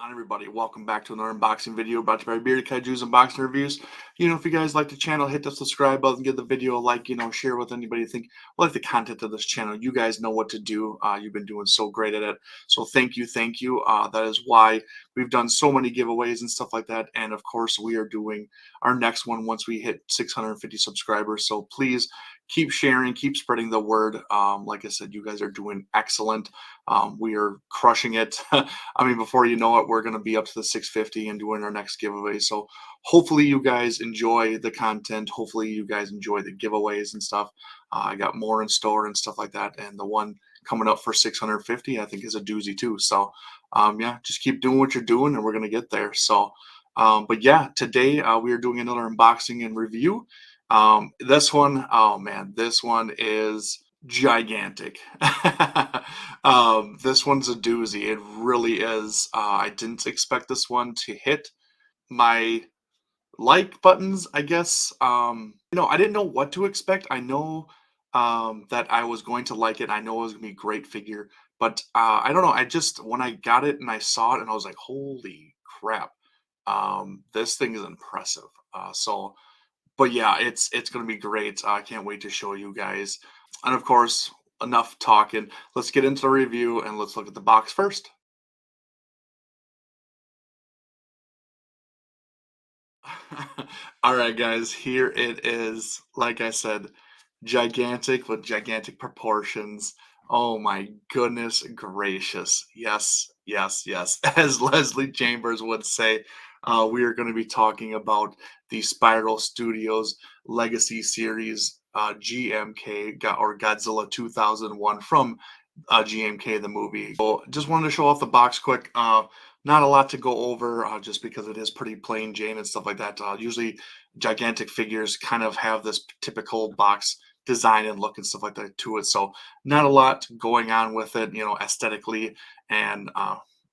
on, everybody? Welcome back to another unboxing video brought to you by Bearded Kaiju's Unboxing Reviews. If you guys like the channel, hit the subscribe button, give the video a like, share with anybody you think will like the content of this channel. You guys know what to do. You've been doing so great at it. So thank you, thank you. That is why we've done so many giveaways and stuff like that. And of course, we are doing our next one once we hit 650 subscribers. So please keep sharing, keep spreading the word. Like I said, you guys are doing excellent. We are crushing it. I mean, before you know it, we're going to be up to the 650 and doing our next giveaway. So hopefully you guys enjoy the content. Hopefully you guys enjoy the giveaways and stuff. I got more in store and stuff like that. And the one coming up for 650, I think, is a doozy too. So yeah, just keep doing what you're doing and we're going to get there. So, but yeah, today we are doing another unboxing and review. This one, oh man, this one is gigantic. This one's a doozy. It really is. I didn't expect this one to hit my like buttons, I guess. I didn't know what to expect. I know that I was going to like it. I know it was gonna be a great figure, but I don't know. I just when I got it and I saw it and I was like, holy crap. This thing is impressive. But yeah, it's gonna be great. I can't wait to show you guys. And of course, enough talking. Let's get into the review and let's look at the box first. All right, guys, here it is. Like I said, gigantic with gigantic proportions. Oh my goodness gracious. Yes, yes, yes. As Leslie Chambers would say, we are going to be talking about the Spiral Studios Legacy Series GMK or Godzilla 2001 from GMK the movie. So just wanted to show off the box quick. Not a lot to go over just because it is pretty plain Jane and stuff like that. Usually gigantic figures kind of have this typical box design and look and stuff like that to it. So not a lot going on with it, aesthetically and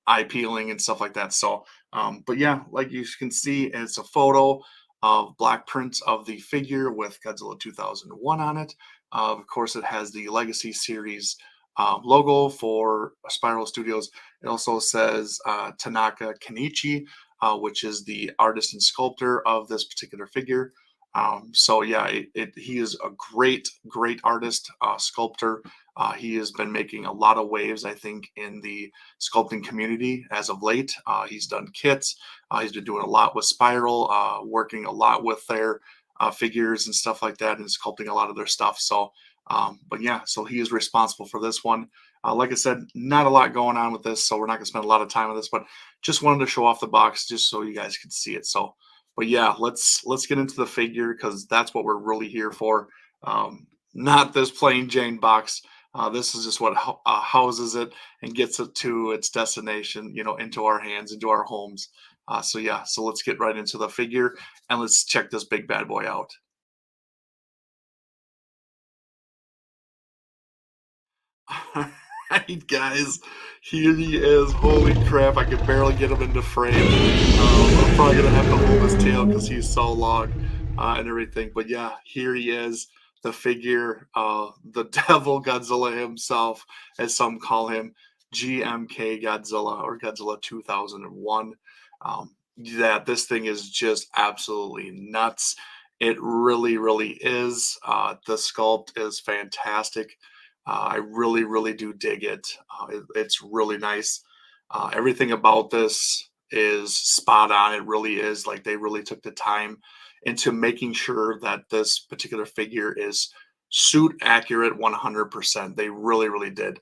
eye peeling and stuff like that. So, but yeah, like you can see, it's a photo of black prints of the figure with Godzilla 2001 on it. Of course, it has the Legacy Series logo for Spiral Studios. It also says Tanaka Kenichi, which is the artist and sculptor of this particular figure. So yeah, he is a great, great artist, sculptor. He has been making a lot of waves, I think, in the sculpting community as of late. He's done kits. He's been doing a lot with Spiral, working a lot with their figures and stuff like that, and sculpting a lot of their stuff. So, but yeah, so he is responsible for this one. Like I said, not a lot going on with this, so we're not going to spend a lot of time on this, but just wanted to show off the box just so you guys could see it. So, but yeah, let's get into the figure because that's what we're really here for. Not this plain Jane box. This is just what houses it and gets it to its destination, into our hands, into our homes. So yeah, so let's get right into the figure and let's check this big bad boy out. Alright, guys, here he is. Holy crap, I can barely get him into frame. I'm probably gonna have to hold his tail because he's so long and everything. But yeah, here he is, the figure, the devil Godzilla himself, as some call him, GMK Godzilla or Godzilla 2001. Yeah, this thing is just absolutely nuts. It really, really is. The sculpt is fantastic. I really, really do dig it. It's really nice. Everything about this is spot on. It really is. Like they really took the time into making sure that this particular figure is suit accurate 100%. They really, really did.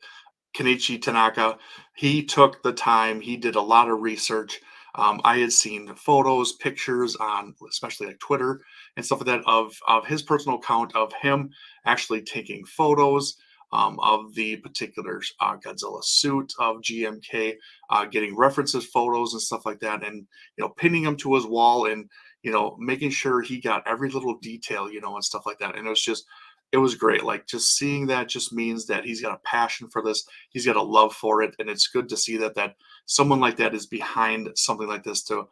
Kenichi Tanaka, he took the time. He did a lot of research. I had seen photos, pictures on, especially like Twitter and stuff like that, of his personal account of him actually taking photos of the particular Godzilla suit of GMK, getting references, photos, and stuff like that, and pinning them to his wall and making sure he got every little detail, and stuff like that. And it was great. Like just seeing that just means that he's got a passion for this. He's got a love for it, and it's good to see that someone like that is behind something like this to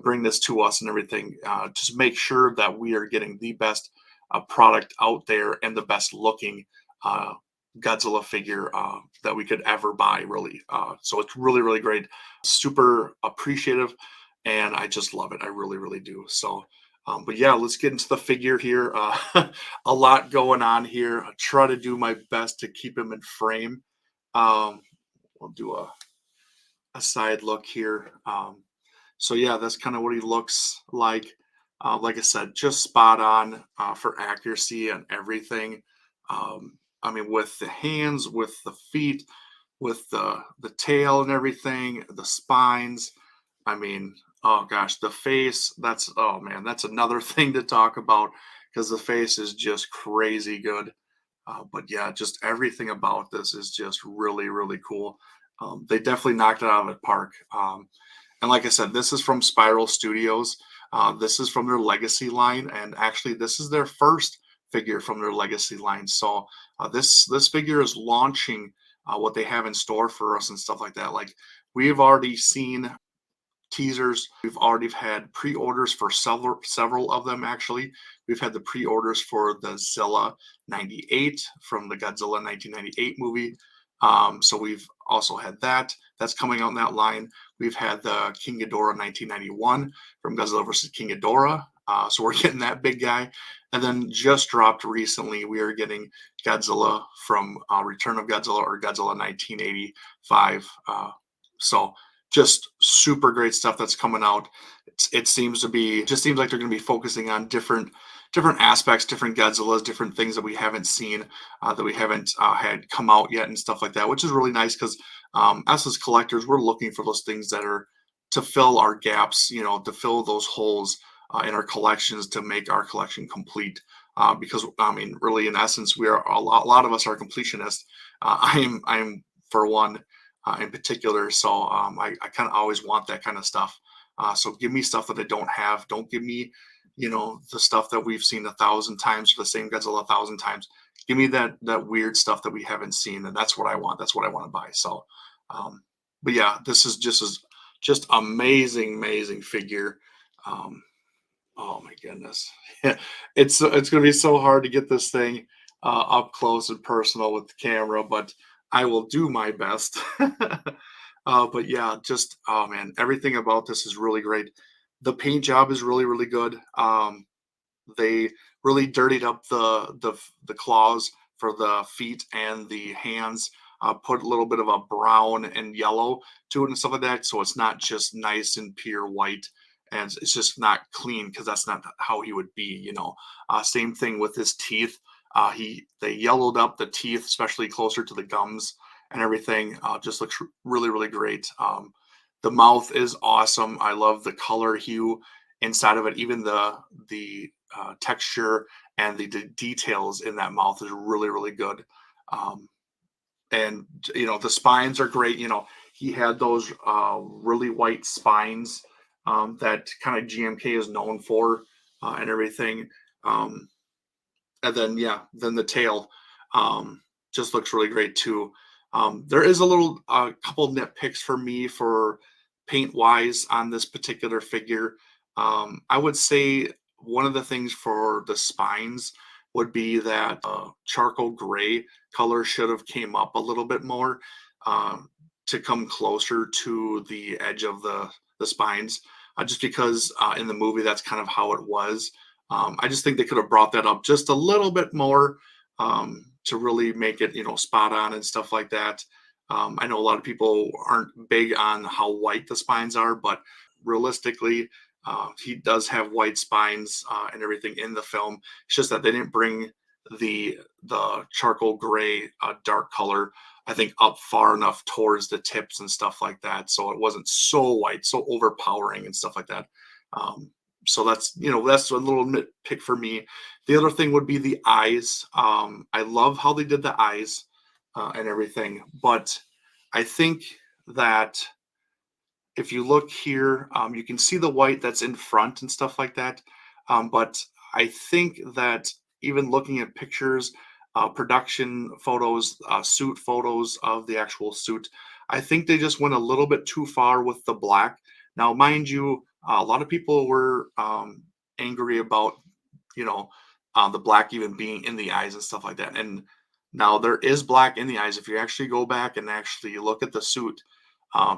bring this to us and everything. Just make sure that we are getting the best product out there and the best looking. Uh, Godzilla figure that we could ever buy, really. So it's really, really great. Super appreciative, and I just love it. I really, really do. So, but yeah, let's get into the figure here. A lot going on here. I try to do my best to keep him in frame. Um, we'll do a side look here. So yeah, that's kind of what he looks like. Like I said, just spot on for accuracy and everything. I mean, with the hands, with the feet, with the tail and everything, the spines. I mean, oh gosh, the face. That's oh man, that's another thing to talk about because the face is just crazy good. But yeah, just everything about this is just really, really cool. They definitely knocked it out of the park. And like I said, this is from Spiral Studios. This is from their Legacy line, and actually, this is their first figure from their Legacy line. So this figure is launching what they have in store for us and stuff like that. Like we've already seen teasers. We've already had pre-orders for several of them actually. We've had the pre-orders for the Zilla 98 from the Godzilla 1998 movie. So we've also had that. That's coming out in that line. We've had the King Ghidorah 1991 from Godzilla versus King Ghidorah. So we're getting that big guy. And then just dropped recently, we are getting Godzilla from Return of Godzilla or Godzilla 1985. So just super great stuff that's coming out. It seems to be just seems like they're going to be focusing on different aspects, different Godzillas, different things that we haven't seen, that we haven't had come out yet, and stuff like that, which is really nice because us as collectors, we're looking for those things that are to fill our gaps, to fill those holes in our collections to make our collection complete. Because I mean, really, in essence, we are a lot of us are completionists. I am for one in particular. So I kind of always want that kind of stuff. So give me stuff that I don't have. Don't give me, the stuff that we've seen 1,000 times, the same Godzilla 1,000 times. Give me that weird stuff that we haven't seen, and that's what I want. That's what I want to buy. So, um, but yeah, this is just amazing, amazing figure. Um, oh my goodness, it's gonna be so hard to get this thing up close and personal with the camera, but I will do my best. But yeah, just oh man, everything about this is really great. The paint job is really, really good. They really dirtied up the claws for the feet and the hands. Put a little bit of a brown and yellow to it and stuff like that, so it's not just nice and pure white, and it's just not clean because that's not how he would be. Same thing with his teeth. They yellowed up the teeth, especially closer to the gums and everything. Just looks really, really great. The mouth is awesome. I love the color hue inside of it. Even the texture and the details in that mouth is really, really good. Um, and the spines are great. He had those really white spines that kind of GMK is known for, and everything. Um, and then yeah, then the tail just looks really great too. There is a little couple nitpicks for me for paint wise on this particular figure. I would say one of the things for the spines would be that charcoal gray color should have came up a little bit more um, to come closer to the edge of the spines. Just because in the movie that's kind of how it was. I just think they could have brought that up just a little bit more to really make it, spot on and stuff like that. I know a lot of people aren't big on how white the spines are, but realistically, he does have white spines and everything in the film. It's just that they didn't bring the charcoal gray dark color, I think, up far enough towards the tips and stuff like that, so it wasn't so white, so overpowering and stuff like that. Um, so that's a little nitpick for me. The other thing would be the eyes. I love how they did the eyes and everything, but I think that if you look here, you can see the white that's in front and stuff like that. But I think that even looking at pictures, production photos, suit photos of the actual suit, I think they just went a little bit too far with the black. Now, mind you, a lot of people were angry about, you know, the black even being in the eyes and stuff like that. And Now there is black in the eyes. If you actually go back and actually look at the suit,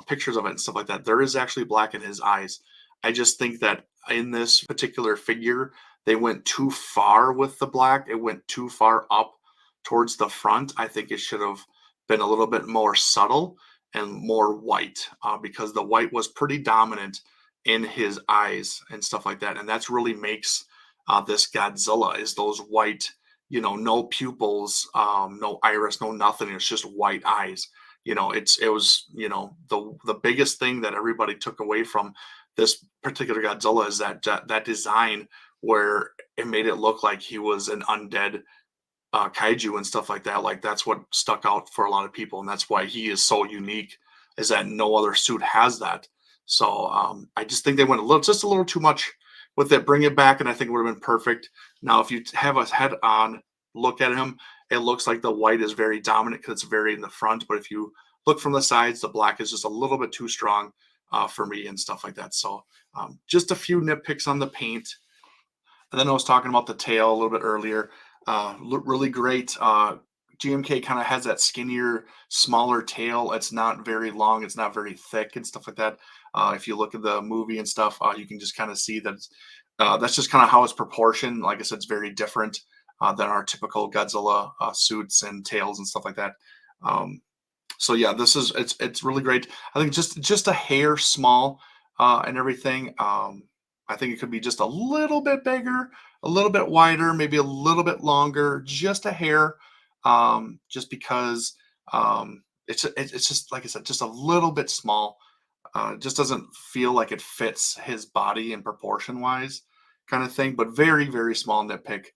pictures of it and stuff like that, there is actually black in his eyes. I just think that in this particular figure, they went too far with the black. It went too far up towards the front. I think it should have been a little bit more subtle and more white, because the white was pretty dominant in his eyes and stuff like that. And that's really makes this Godzilla is those white, no pupils, no iris, no nothing. It's just white eyes. It was, the biggest thing that everybody took away from this particular Godzilla is that design where it made it look like he was an undead kaiju and stuff like that. Like that's what stuck out for a lot of people, and that's why he is so unique. Is that no other suit has that? So I just think they went just a little too much with it. Bring it back, and I think it would have been perfect. Now, if you have a head-on look at him, it looks like the white is very dominant because it's very in the front. But if you look from the sides, the black is just a little bit too strong for me and stuff like that. So just a few nitpicks on the paint. And then I was talking about the tail a little bit earlier. Really great. GMK kind of has that skinnier, smaller tail. It's not very long. It's not very thick and stuff like that. If you look at the movie and stuff, you can just kind of see that that's just kind of how it's proportioned. Like I said, it's very different than our typical Godzilla suits and tails and stuff like that. So yeah, it's really great. I think just a hair small and everything. I think it could be just a little bit bigger, a little bit wider, maybe a little bit longer, just a hair. Just because it's just like I said, just a little bit small. Just doesn't feel like it fits his body in proportion wise, kind of thing. But very very small nitpick.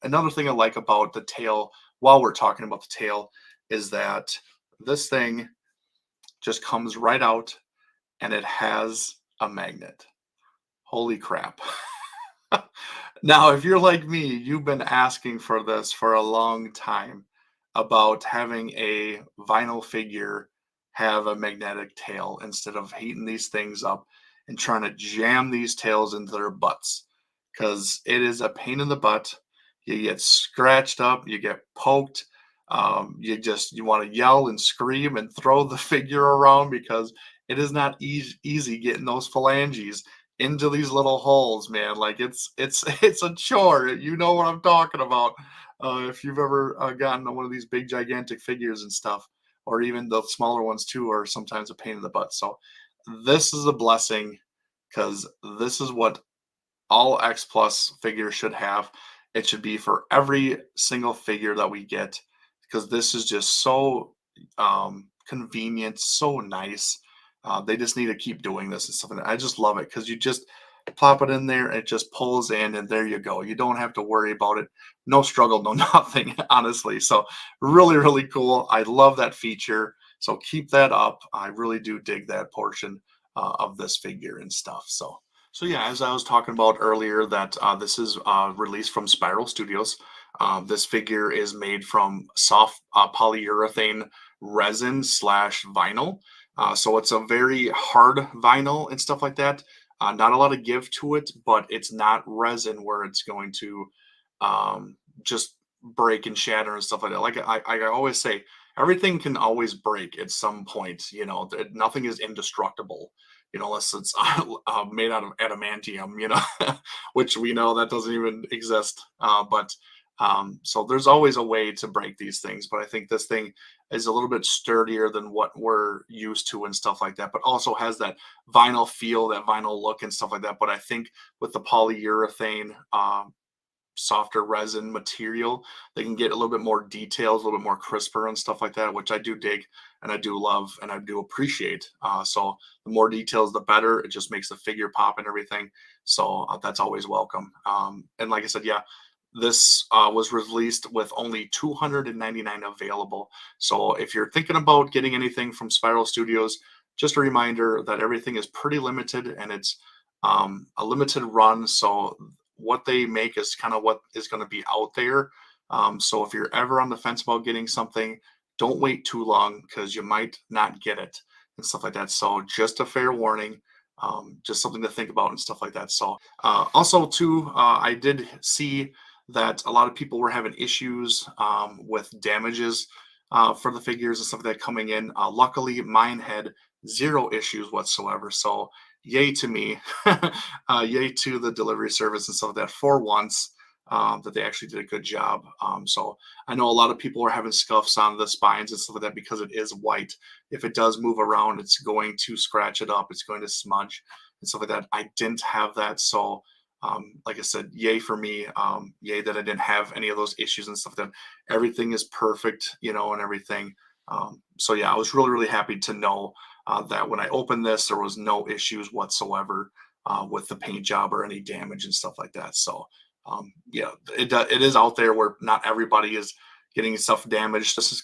Another thing I like about the tail, while we're talking about the tail, is that this thing just comes right out and it has a magnet. Holy crap. Now, if you're like me, you've been asking for this for a long time about having a vinyl figure have a magnetic tail instead of heating these things up and trying to jam these tails into their butts, because it is a pain in the butt. You get scratched up, you get poked, you want to yell and scream and throw the figure around because it is not easy getting those phalanges into these little holes, man. Like it's it's a chore. You know what I'm talking about. If you've ever gotten one of these big gigantic figures and stuff, or even the smaller ones too, are sometimes a pain in the butt. So this is a blessing, because this is what all X Plus figures should have. It should be for every single figure that we get, because this is just so convenient, so nice. They just need to keep doing this and stuff. And I just love it because you just plop it in there, it just pulls in, and there you go. You don't have to worry about it. No struggle, no nothing, honestly. So really, really cool. I love that feature. So keep that up. I really do dig that portion of this figure and stuff. So yeah, as I was talking about earlier, that this is released from Spiral Studios. This figure is made from soft polyurethane resin slash vinyl. So it's a very hard vinyl and stuff like that. Not a lot of give to it, but it's not resin where it's going to just break and shatter and stuff like that. Like I always say, everything can always break at some point. Nothing is indestructible. Unless it's made out of adamantium. Which we know that doesn't even exist. But so there's always a way to break these things. But I think this thing is a little bit sturdier than what we're used to and stuff like that, but also has that vinyl feel, that vinyl look and stuff like that. But I think with the polyurethane, softer resin material, they can get a little bit more details, a little bit more crisper and stuff like that, which I do dig and I do love and I do appreciate. So the more details, the better. It just makes the figure pop and everything. So that's always welcome. And like I said, yeah, this was released with only 299 available. So if you're thinking about getting anything from Spiral Studios, just a reminder that everything is pretty limited and it's a limited run. So what they make is kind of what is going to be out there. So if you're ever on the fence about getting something, don't wait too long because you might not get it and stuff like that. So just a fair warning, just something to think about and stuff like that. So also too, I did see that a lot of people were having issues with damages for the figures and stuff like that coming in. Luckily, mine had zero issues whatsoever. So, yay to me. Yay to the delivery service and stuff like that for once. That they actually did a good job. So I know a lot of people are having scuffs on the spines and stuff like that because it is white. If it does move around, it's going to scratch it up. It's going to smudge and stuff like that. I didn't have that, so like I said, yay for me. Yay that I didn't have any of those issues and stuff. That everything is perfect, and everything. So yeah, I was really really happy to know that when I opened this, there was no issues whatsoever with the paint job or any damage and stuff like that. So yeah, it is out there where not everybody is getting stuff damaged. This is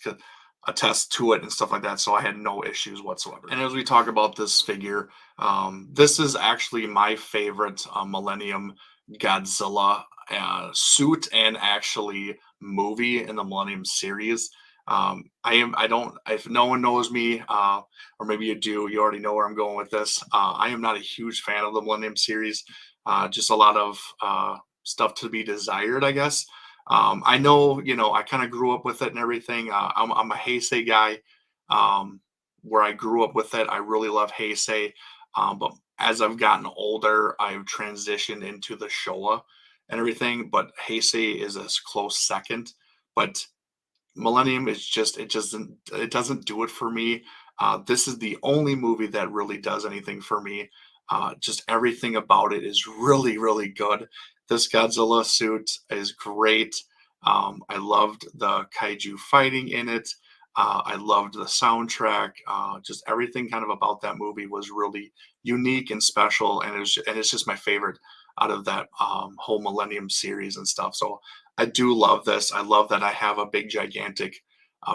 a test to it and stuff like that. So I had no issues whatsoever. And as we talk about this figure, this is actually my favorite Millennium Godzilla suit and actually movie in the Millennium series. I don't, if no one knows me, or maybe you do, you already know where I'm going with this. I am not a huge fan of the Millennium series. Just a lot of stuff to be desired, I guess. I know, I kind of grew up with it and everything. I'm a Heisei guy. Where I grew up with it, I really love Heisei. But as I've gotten older, I've transitioned into the Showa and everything. But Heisei is a close second. But Millennium is just it doesn't do it for me. This is the only movie that really does anything for me. Just everything about it is really really good. This Godzilla suit is great. I loved the kaiju fighting in it. I loved the soundtrack. Just everything kind of about that movie was really unique and special, and it's just my favorite out of that whole Millennium series and stuff. So I do love this. I love that I have a big, gigantic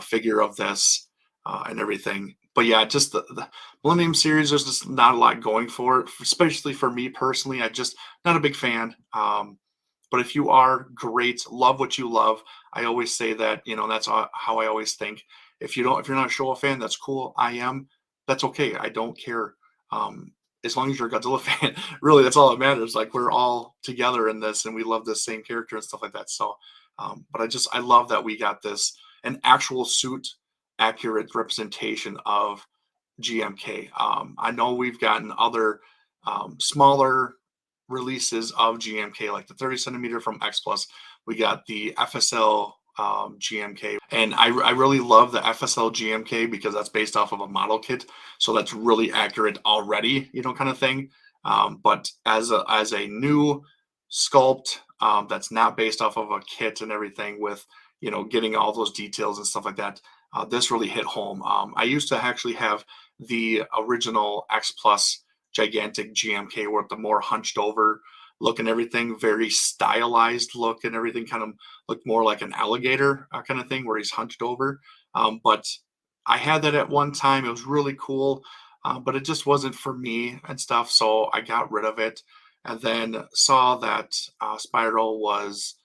figure of this and everything. But yeah, just the Millennium series, there's just not a lot going for it, especially for me personally. I just not a big fan. But if you are, great, love what you love. I always say that, that's how I always think. If you're not a Showa fan, that's cool. I am. That's okay. I don't care. Um, as long as you're a Godzilla fan, really, that's all that matters. Like we're all together in this, and we love the same character and stuff like that. So, but I love that we got this an actual suit accurate representation of GMK. I know we've gotten other smaller releases of GMK, like the 30 centimeter from X Plus. We got the FSL GMK, and I really love the FSL GMK because that's based off of a model kit, so that's really accurate already, kind of thing. But as a new sculpt that's not based off of a kit and everything, with getting all those details and stuff like that, this really hit home. I used to actually have the original X Plus gigantic GMK with the more hunched over look and everything, very stylized look and everything, kind of looked more like an alligator kind of thing where he's hunched over. But I had that at one time. It was really cool, but it just wasn't for me and stuff. So I got rid of it and then saw that Spiral was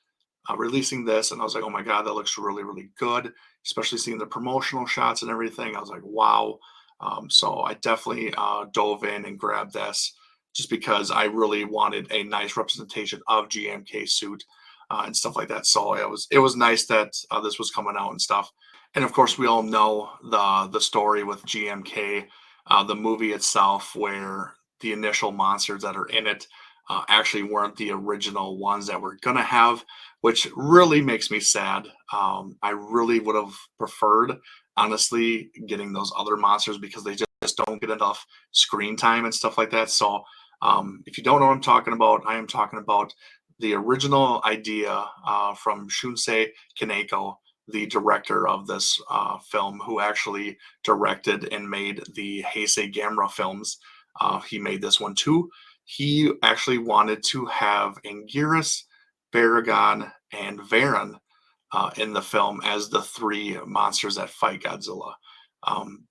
releasing this, and I was like, oh my god, that looks really really good, especially seeing the promotional shots and everything. I was like, wow. So I definitely dove in and grabbed this just because I really wanted a nice representation of GMK suit and stuff like that. So it was nice that this was coming out and stuff. And of course, we all know the story with GMK, the movie itself, where the initial monsters that are in it actually weren't the original ones that we're gonna have, which really makes me sad. I really would have preferred, honestly, getting those other monsters because they just don't get enough screen time and stuff like that. So, if you don't know what I'm talking about, I am talking about the original idea from Shunsei Kaneko, the director of this film, who actually directed and made the Heisei Gamera films. He made this one too. He actually wanted to have Anguirus, Baragon, and Varan in the film as the three monsters that fight Godzilla.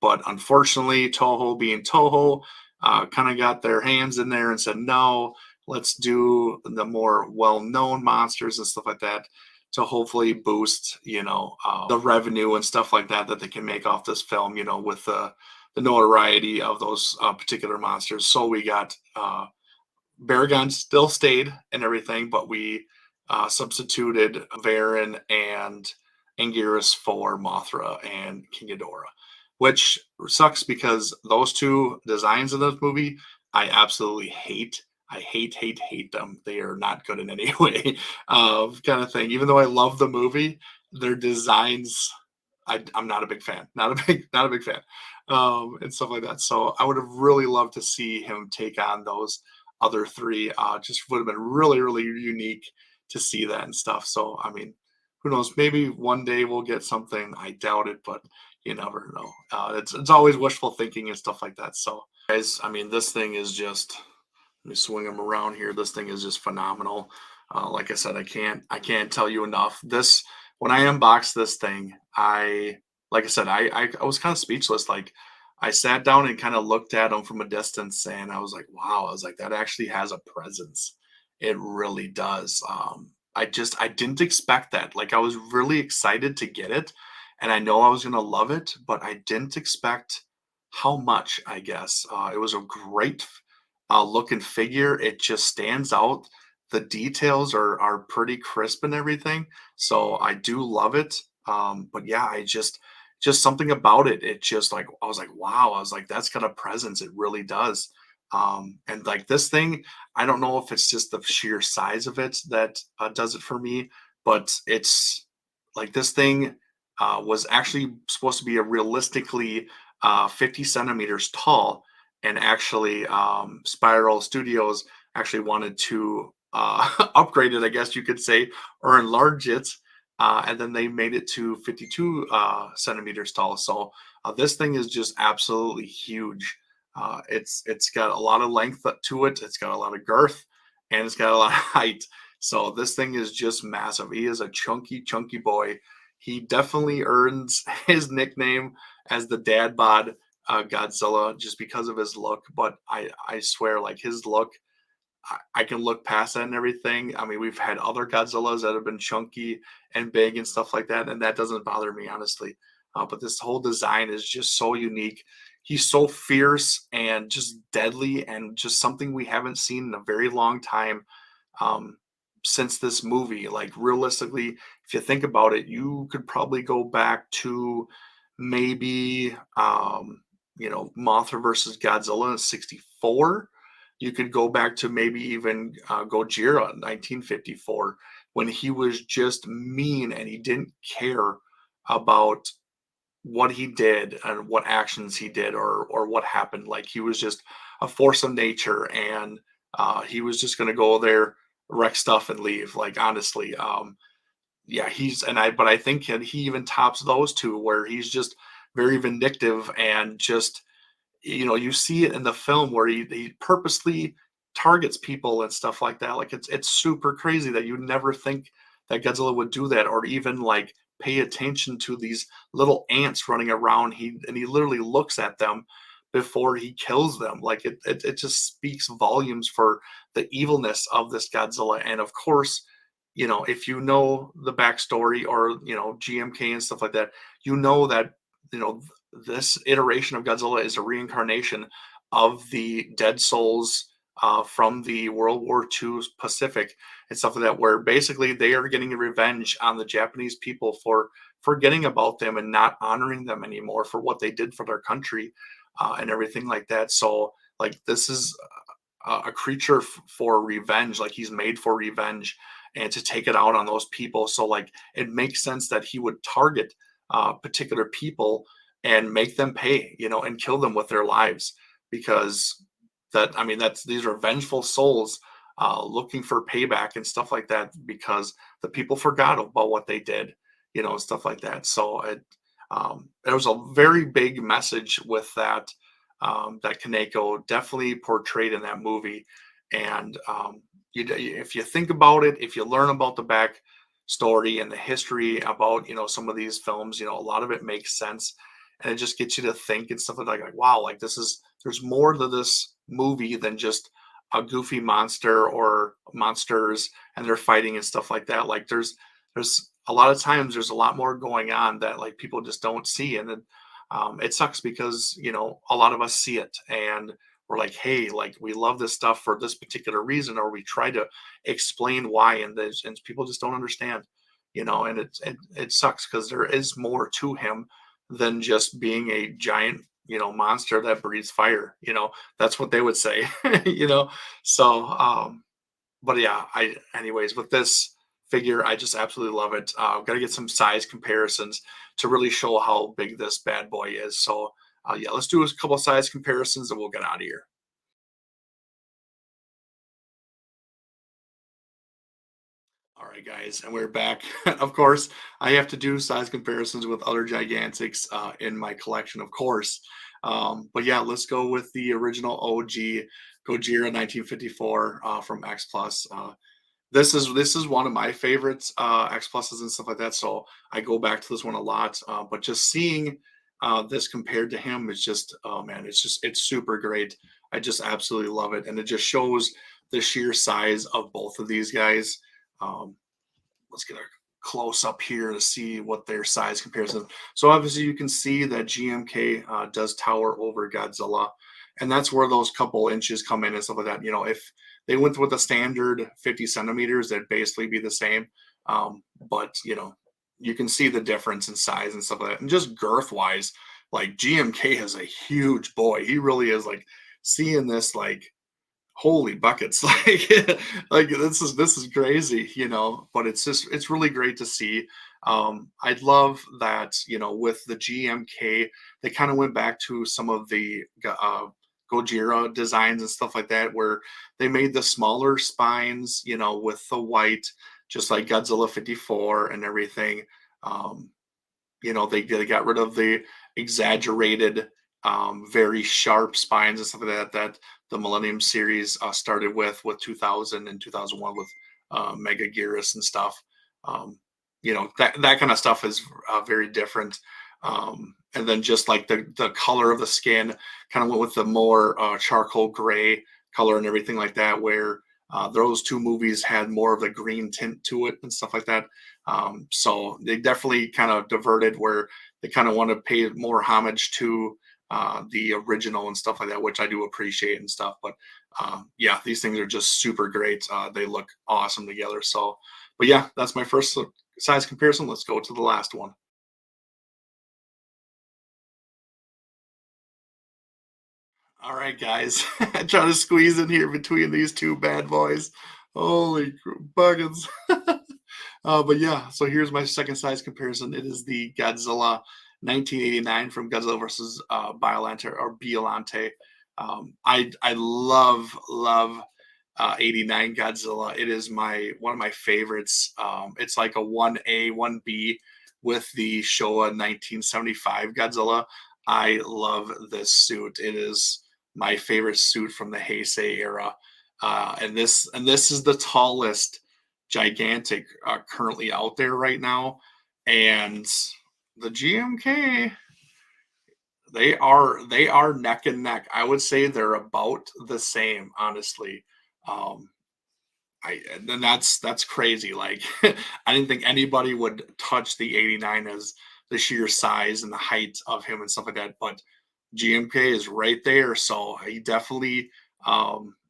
But unfortunately, Toho, being Toho, kind of got their hands in there and said, no, let's do the more well-known monsters and stuff like that to hopefully boost, the revenue and stuff like that that they can make off this film, with the notoriety of those particular monsters. So we got Baragon still stayed and everything, but we substituted Varen and Anguirus for Mothra and King Ghidorah, which sucks because those two designs in this movie I absolutely hate. I hate them. They are not good in any way, kind of thing. Even though I love the movie, their designs I'm not a big fan. Not a big fan. And stuff like that. So I would have really loved to see him take on those other three. Just would have been really unique to see that and stuff. So I mean, who knows? Maybe one day we'll get something. I doubt it, but you never know. It's always wishful thinking and stuff like that. So guys, I mean, this thing is just let me swing them around here. This thing is just phenomenal. Like I said, I can't tell you enough. This when I unboxed this thing, I like I said, I was kind of speechless. Like I sat down and kind of looked at them from a distance, and I was like, wow. I was like, that actually has a presence. It really does. I didn't expect that. Like I was really excited to get it, and I know I was gonna love it, but I didn't expect how much. I guess it was a great look and figure. It just stands out. The details are pretty crisp and everything, so I do love it. But yeah, just something about it. It just like I was like, wow. I was like, that's got a presence. It really does. And like this thing, I don't know if it's just the sheer size of it that does it for me, but it's like this thing was actually supposed to be a realistically 50 centimeters tall, and actually Spiral Studios actually wanted to upgrade it, I guess you could say, or enlarge it, and then they made it to 52 centimeters tall. So this thing is just absolutely huge. It's got a lot of length to it. It's got a lot of girth, and it's got a lot of height. So this thing is just massive. He is a chunky boy. He definitely earns his nickname as the dad bod Godzilla just because of his look. But I swear, like his look, I can look past that and everything. I mean, we've had other Godzillas that have been chunky and big and stuff like that, and that doesn't bother me honestly. But this whole design is just so unique. He's so fierce and just deadly, and just something we haven't seen in a very long time um, since this movie. Like realistically, if you think about it, you could probably go back to maybe Mothra versus Godzilla in '64. You could go back to maybe even Gojira in 1954 when he was just mean and he didn't care about what he did and what actions he did or what happened. Like he was just a force of nature, and he was just going to go there, wreck stuff, and leave. Like honestly, yeah, but I think he even tops those two where he's just very vindictive and just you see it in the film where he purposely targets people and stuff like that. Like it's super crazy that you never think that Godzilla would do that or even like pay attention to these little ants running around. He literally looks at them before he kills them. Like it just speaks volumes for the evilness of this Godzilla. And of course, if you know the backstory or GMK and stuff like that, you know that you know this iteration of Godzilla is a reincarnation of the dead souls from the World War II Pacific and stuff like that, where basically they are getting revenge on the Japanese people for forgetting about them and not honoring them anymore for what they did for their country and everything like that. So, like, this is a creature for revenge. Like, he's made for revenge and to take it out on those people. So, like, it makes sense that he would target particular people and make them pay, and kill them with their lives because I mean, these are vengeful souls looking for payback and stuff like that because the people forgot about what they did, stuff like that. So there was a very big message with that that Kaneko definitely portrayed in that movie. And if you think about it, if you learn about the back story and the history about some of these films, a lot of it makes sense, and it just gets you to think and stuff like wow, like there's more to this movie than just a goofy monster or monsters and they're fighting and stuff like that. Like there's a lot of times there's a lot more going on that like people just don't see, and then it sucks because a lot of us see it and we're like, hey, like we love this stuff for this particular reason, or we try to explain why, and people just don't understand, and it sucks because there is more to him than just being a giant, monster that breathes fire. That's what they would say, So, but yeah, anyways, with this figure, I just absolutely love it. I've got to get some size comparisons to really show how big this bad boy is. So, yeah, let's do a couple size comparisons and we'll get out of here. All right, guys, and we're back. Of course, I have to do size comparisons with other gigantics in my collection, of course. But yeah, let's go with the original OG Gojira 1954 from X Plus. This is one of my favorites, X pluses and stuff like that. So I go back to this one a lot. But just seeing this compared to him is just, oh man, it's super great. I just absolutely love it, and it just shows the sheer size of both of these guys. Um, let's get a close up here to see what their size comparison. So obviously you can see that GMK does tower over Godzilla, and that's where those couple inches come in and stuff like that. If they went with a standard 50 centimeters, they'd basically be the same. But you can see the difference in size and stuff like that, and just girth wise, like GMK is a huge boy. He really is. Like seeing this, like holy buckets, like this is crazy, but it's really great to see. I love that, with the GMK, they kind of went back to some of the Gojira designs and stuff like that, where they made the smaller spines, with the white, just like Godzilla 54 and everything. um, they got rid of the exaggerated, very sharp spines and stuff like that the Millennium series started with 2000 and 2001 with Mega Gearus and stuff. Um, that kind of stuff is very different. And then just like the color of the skin kind of went with the more charcoal gray color and everything like that, where those two movies had more of the green tint to it and stuff like that. So they definitely kind of diverted where they kind of want to pay more homage to the original and stuff like that, which I do appreciate and stuff. But yeah, these things are just super great. They look awesome together. So, but yeah, that's my first size comparison. Let's go to the last one. All right, guys, trying to squeeze in here between these two bad boys. Holy buggins. But yeah, so here's my second size comparison. It is the Godzilla 1989 from Godzilla versus Biolante or Biolante. I love 89 Godzilla. It is my one of my favorites. It's like a 1A, 1B with the Showa 1975 Godzilla. I love this suit. It is my favorite suit from the Heisei era. And this is the tallest gigantic currently out there right now. And the GMK, they are neck and neck. I would say they're about the same, honestly. Um, and then that's crazy. Like I didn't think anybody would touch the 89 as the sheer size and the height of him and stuff like that. But GMK is right there. So he definitely,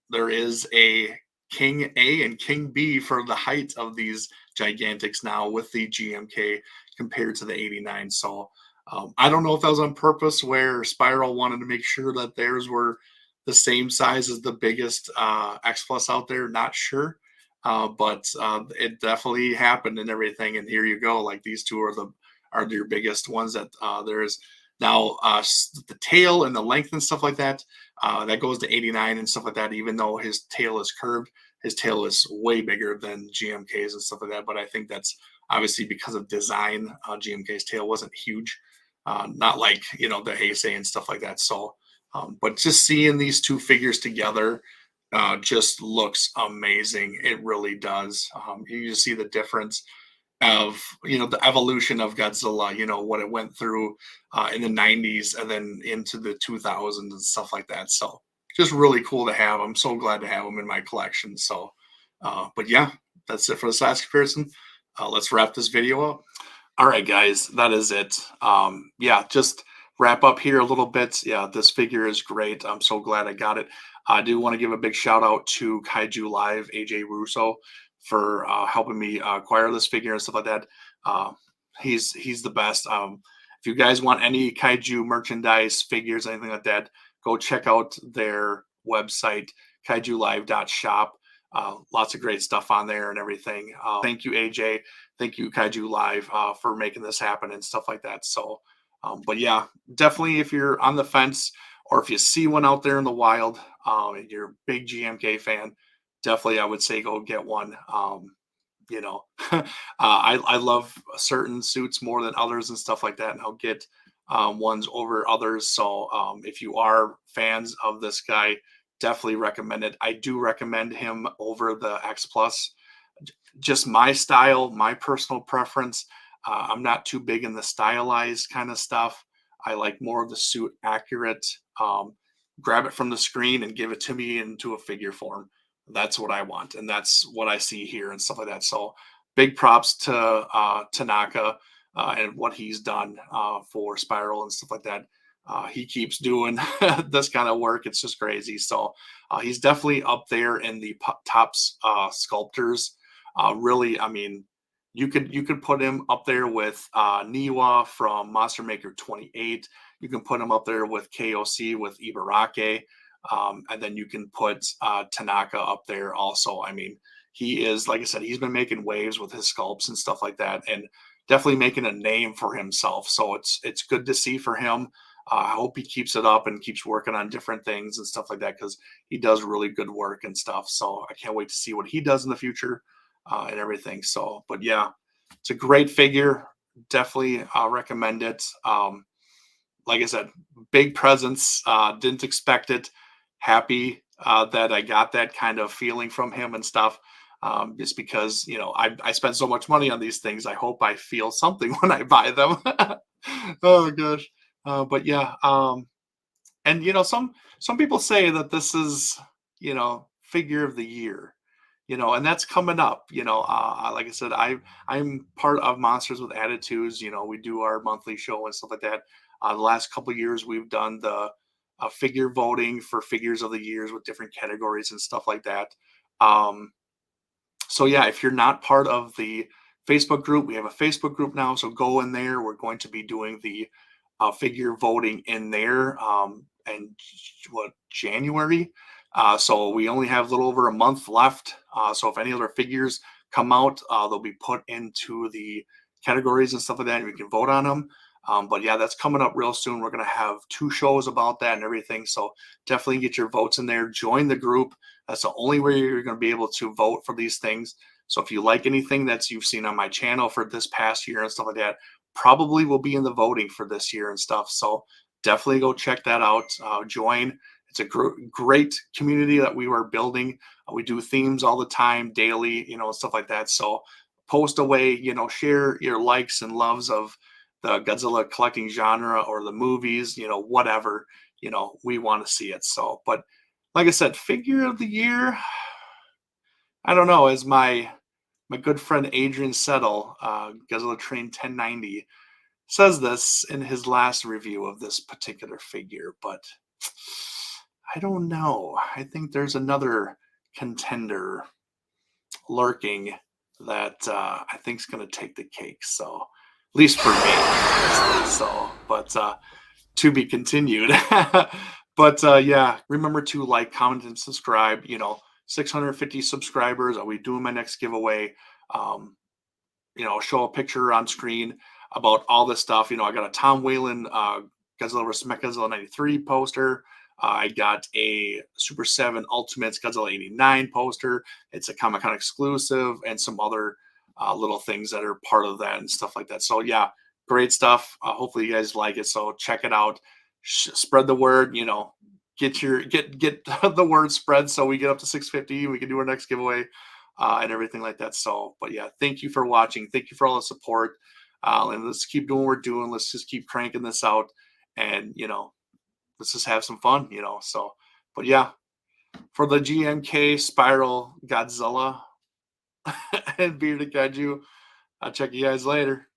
there is a King A and King B for the height of these gigantics now with the GMK compared to the 89. So I don't know if that was on purpose, where Spiral wanted to make sure that theirs were the same size as the biggest X Plus out there. Not sure. But it definitely happened and everything. And here you go. Like these two are your biggest ones that there is. Now, the tail and the length and stuff like that, that goes to 89 and stuff like that. Even though his tail is curved, his tail is way bigger than GMK's and stuff like that. But I think that's obviously because of design. GMK's tail wasn't huge, not like the Heisei and stuff like that. So, but just seeing these two figures together just looks amazing. It really does. You just see the difference of the evolution of Godzilla, what it went through in the 90s and then into the 2000s and stuff like that. So just really cool to have. I'm so glad to have them in my collection. So, but yeah, that's it for the size comparison. Let's wrap this video up. All right, guys, that is it. Yeah, just wrap up here a little bit, yeah, this figure is great. I'm so glad I got it. I do want to give a big shout out to Kaiju Live, AJ Russo, for helping me acquire this figure and stuff like that. Uh, he's the best. If you guys want any Kaiju merchandise, figures, anything like that, go check out their website, kaijulive.shop. Lots of great stuff on there and everything. Thank you, AJ. Thank you, Kaiju Live, for making this happen and stuff like that. So, but yeah, definitely if you're on the fence or if you see one out there in the wild and you're a big GMK fan, definitely I would say go get one. You know, I love certain suits more than others and stuff like that, and I'll get ones over others. So if you are fans of this guy, definitely recommend it. I do recommend him over the X Plus. Just my style, my personal preference. I'm not too big in the stylized kind of stuff. I like more of the suit accurate. Um, Grab it from the screen and give it to me into a figure form. That's what I want, and that's what I see here and stuff like that. So, big props to Tanaka and what he's done for Spiral and stuff like that. He keeps doing this kind of work. It's just crazy. So, he's definitely up there in the tops sculptors. Really, I mean, you could put him up there with Niwa from Monster Maker 28. You can put him up there with KOC with Ibarake. And then you can put Tanaka up there also. I mean, he is, like I said, he's been making waves with his sculpts and stuff like that, and definitely making a name for himself. So it's good to see for him. I hope he keeps it up and keeps working on different things and stuff like that because he does really good work and stuff. So I can't wait to see what he does in the future and everything. So, but yeah, it's a great figure. Definitely recommend it. Like I said, big presence. Didn't expect it. Happy that I got that kind of feeling from him and stuff. Just because I spend so much money on these things. I hope I feel something when I buy them. Oh gosh, but yeah. And some people say that this is figure of the year, and that's coming up. Like I said, I'm part of Monsters with Attitudes. We do our monthly show and stuff like that. The last couple of years, we've done the figure voting for figures of the years with different categories and stuff like that. Um, so yeah, if you're not part of the Facebook group, we have a Facebook group now. So go in there. We're going to be doing the figure voting in there and what January. So we only have a little over a month left. So if any other figures come out, they'll be put into the categories and stuff like that, and we can vote on them. But yeah, that's coming up real soon. We're going to have 2 shows about that and everything. So definitely get your votes in there. Join the group. That's the only way you're going to be able to vote for these things. So if you like anything that you've seen on my channel for this past year and stuff like that, probably will be in the voting for this year and stuff. So definitely go check that out. Join. It's a great community that we are building. We do themes all the time, daily, stuff like that. So post away, share your likes and loves of the Godzilla collecting genre or the movies, whatever, we want to see it. So, but like I said, figure of the year, I don't know, as my good friend Adrian Settle, Godzilla Train 1090, says this in his last review of this particular figure, but I don't know. I think there's another contender lurking that I think is going to take the cake. So, at least for me, honestly. So, but to be continued. But yeah, remember to like, comment, and subscribe. 650 subscribers. Are we doing my next giveaway? Um, show a picture on screen about all this stuff. I got a Tom Whalen Godzilla vs. Mechagodzilla 93 poster. I got a Super 7 Ultimates Godzilla 89 poster. It's a Comic Con exclusive and some other little things that are part of that and stuff like that. So yeah, great stuff. Hopefully you guys like it. So check it out. Spread the word. Get the word spread so we get up to 650. We can do our next giveaway and everything like that. So, but yeah, thank you for watching. Thank you for all the support. And let's keep doing what we're doing. Let's just keep cranking this out, and let's just have some fun. So, but yeah, for the GMK Spiral Godzilla and Bearded Kaiju, I'll check you guys later.